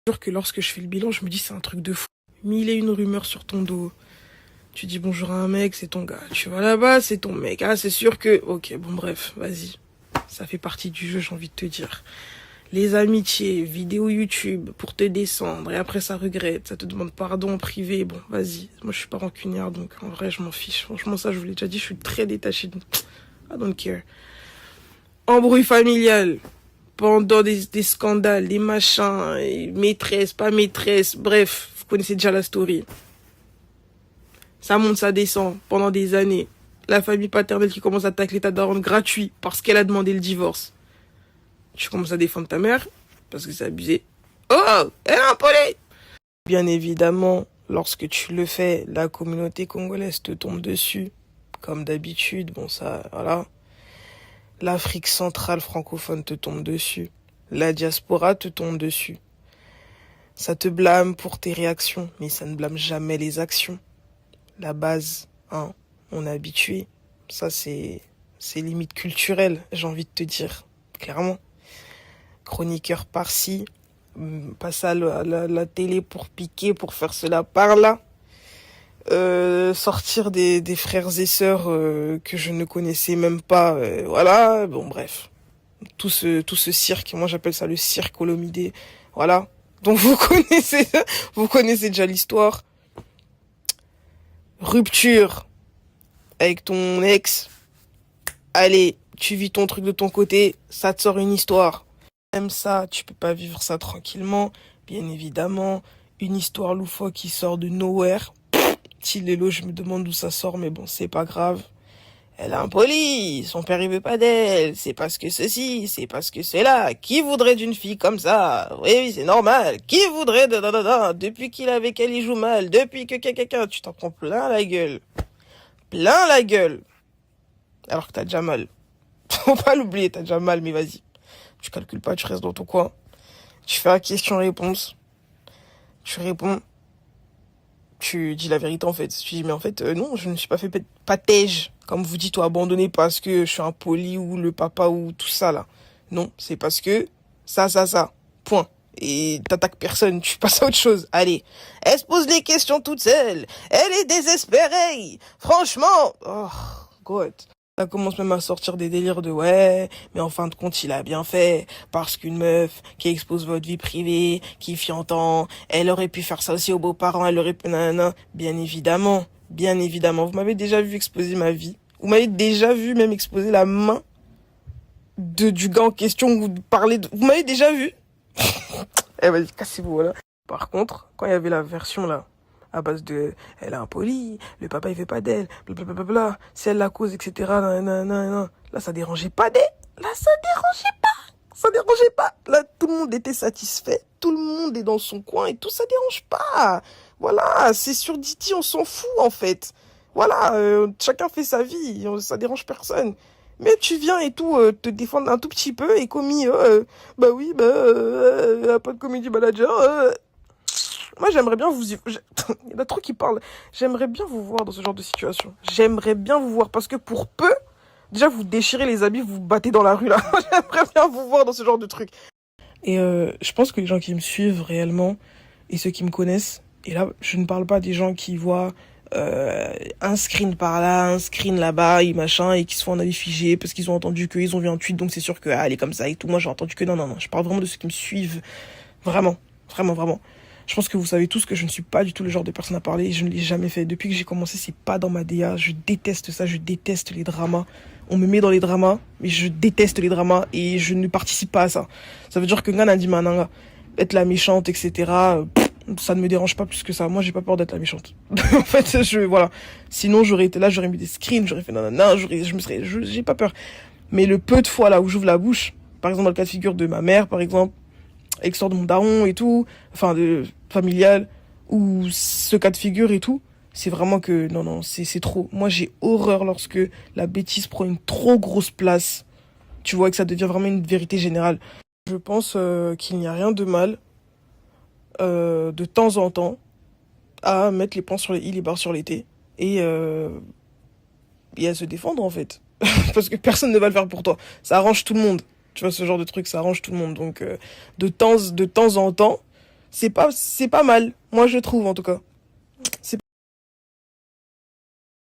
Jure que lorsque je fais le bilan, je me dis c'est un truc de fou. Mille et une rumeurs sur ton dos. Tu dis bonjour à un mec, c'est ton gars. Tu vas là-bas, c'est ton mec. Ah, c'est sûr que... Ok, bon bref, vas-y. Ça fait partie du jeu, j'ai envie de te dire. Les amitiés, vidéos YouTube pour te descendre. Et après, ça regrette. Ça te demande pardon en privé. Bon, vas-y. Moi, je suis pas rancunière, donc en vrai, je m'en fiche. Franchement, ça, je vous l'ai déjà dit, je suis très détachée. I don't care. Embrouille familiale. Pendant des scandales, des machins, et maîtresse, pas maîtresse, bref, vous connaissez déjà la story. Ça monte, ça descend pendant des années. La famille paternelle qui commence à tacler ta daronne gratuit parce qu'elle a demandé le divorce. Tu commences à défendre ta mère parce que c'est abusé. Oh, elle a un polé. Bien évidemment, lorsque tu le fais, la communauté congolaise te tombe dessus. Comme d'habitude, bon ça, voilà. L'Afrique centrale francophone te tombe dessus. La diaspora te tombe dessus. Ça te blâme pour tes réactions, mais ça ne blâme jamais les actions. La base, hein, on est habitué. Ça, c'est limite culturel, j'ai envie de te dire, clairement. Chroniqueur par-ci, passe à la télé pour piquer, pour faire cela par-là. Sortir des frères et sœurs que je ne connaissais même pas, voilà, bon bref. Tout ce cirque, moi j'appelle ça le cirque Olomidé, voilà. Donc vous connaissez déjà l'histoire. Rupture avec ton ex. Allez, tu vis ton truc de ton côté, ça te sort une histoire. Même ça, tu peux pas vivre ça tranquillement, bien évidemment. Une histoire loufoque qui sort de nowhere. Tilelo, je me demande d'où ça sort, mais bon, c'est pas grave. Elle est impolie, son père il veut pas d'elle, c'est parce que ceci, c'est parce que cela. Qui voudrait d'une fille comme ça? Oui, c'est normal. Qui voudrait de... Depuis qu'il est avec elle, il joue mal. Depuis que quelqu'un, tu t'en prends plein la gueule. Plein la gueule. Alors que t'as déjà mal. Faut pas l'oublier, t'as déjà mal, mais vas-y. Tu calcules pas, tu restes dans ton coin. Tu fais la question-réponse. Tu réponds. Tu dis la vérité en fait. Tu dis mais en fait non, je ne suis pas fait patège, comme vous dites, ou abandonné parce que je suis impoli ou le papa ou tout ça là. Non, c'est parce que ça, point. Et t'attaques personne, tu passes à autre chose. Allez, elle se pose les questions toute seule. Elle est désespérée. Franchement, oh God. Ça commence même à sortir des délires de ouais, mais en fin de compte, il a bien fait, parce qu'une meuf qui expose votre vie privée, qui fiantant, elle aurait pu faire ça aussi aux beaux-parents, elle aurait pu nanana. Bien évidemment. Vous m'avez déjà vu exposer ma vie. Vous m'avez déjà vu même exposer la main du gars en question ou parler de... Vous m'avez déjà vu? Eh vas-y, cassez-vous, voilà. Par contre, quand il y avait la version là, à base de elle est impolie, le papa il veut pas d'elle, blablabla, c'est elle la cause, etc. Là, ça dérangeait pas Là, ça dérangeait pas. Là, tout le monde était satisfait, tout le monde est dans son coin et tout, ça dérange pas. Voilà, c'est sur Didi, on s'en fout en fait. Voilà, chacun fait sa vie, ça dérange personne. Mais tu viens et tout, te défendre un tout petit peu et commis, bah oui, pas de comédie manager, Moi, j'aimerais bien vous... Il y en a trop qui parlent. J'aimerais bien vous voir dans ce genre de situation. J'aimerais bien vous voir parce que pour peu, déjà, vous déchirez les habits, vous vous battez dans la rue, là. J'aimerais bien vous voir dans ce genre de truc. Et je pense que les gens qui me suivent réellement et ceux qui me connaissent, et là, je ne parle pas des gens qui voient un screen par là, un screen là-bas, et machin, et qui se font en avis figé parce qu'ils ont entendu qu'ils ont vu un tweet, donc c'est sûr que elle est comme ça et tout. Moi, j'ai entendu que non. Je parle vraiment de ceux qui me suivent. Vraiment. Je pense que vous savez tous que je ne suis pas du tout le genre de personne à parler et je ne l'ai jamais fait. Depuis que j'ai commencé, c'est pas dans ma DA. Je déteste ça, je déteste les dramas. On me met dans les dramas, mais je déteste les dramas et je ne participe pas à ça. Ça veut dire que Ngana dit Mananga, être la méchante, etc., ça ne me dérange pas plus que ça. Moi, j'ai pas peur d'être la méchante. En fait, voilà. Sinon, j'aurais été là, j'aurais mis des screens, j'aurais fait nanana, j'ai pas peur. Mais le peu de fois là où j'ouvre la bouche, par exemple dans le cas de figure de ma mère, par exemple, avec l'histoire de mon daron et tout, enfin de familial, ou ce cas de figure et tout, c'est vraiment que non, c'est trop. Moi j'ai horreur lorsque la bêtise prend une trop grosse place, tu vois, que ça devient vraiment une vérité générale. Je pense qu'il n'y a rien de mal, de temps en temps, à mettre les points sur les i, les barres sur les t, et à se défendre en fait. Parce que personne ne va le faire pour toi. Ça arrange tout le monde. Tu vois, ce genre de truc, ça arrange tout le monde. Donc, de temps en temps, C'est pas mal. Moi, je trouve, en tout cas.